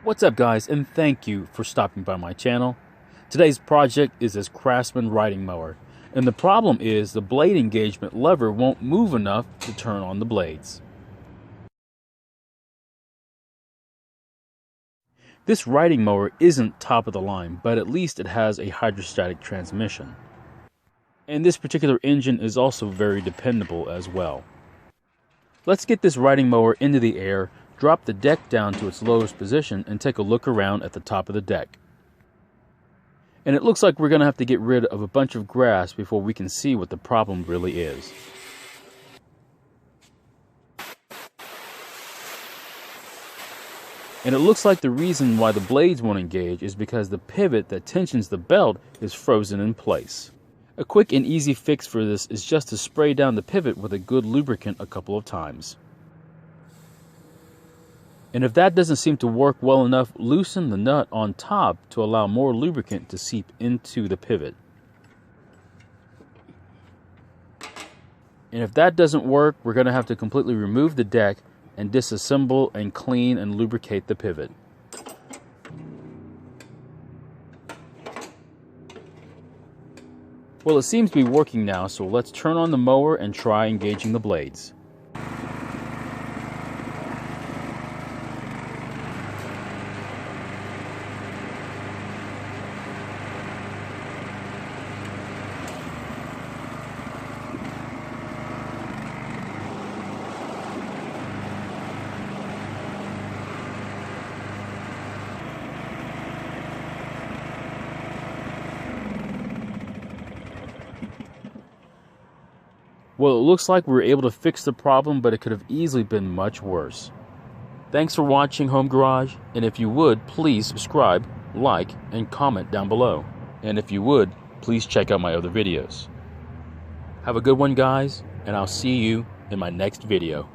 What's up guys, and thank you for stopping by my channel. Today's project is this Craftsman riding mower, and the problem is the blade engagement lever won't move enough to turn on the blades. This riding mower isn't top of the line, but at least it has a hydrostatic transmission. And this particular engine is also very dependable as well. Let's get this riding mower into the air, drop the deck down to its lowest position, and take a look around at the top of the deck. And it looks like we're going to have to get rid of a bunch of grass before we can see what the problem really is. And it looks like the reason why the blades won't engage is because the pivot that tensions the belt is frozen in place. A quick and easy fix for this is just to spray down the pivot with a good lubricant a couple of times. And if that doesn't seem to work well enough, loosen the nut on top to allow more lubricant to seep into the pivot. And if that doesn't work, we're going to have to completely remove the deck and disassemble and clean and lubricate the pivot. Well, it seems to be working now, so let's turn on the mower and try engaging the blades. Well, it looks like we were able to fix the problem, but it could have easily been much worse. Thanks for watching Home Garage, and if you would, please subscribe, like, and comment down below. And if you would, please check out my other videos. Have a good one, guys, and I'll see you in my next video.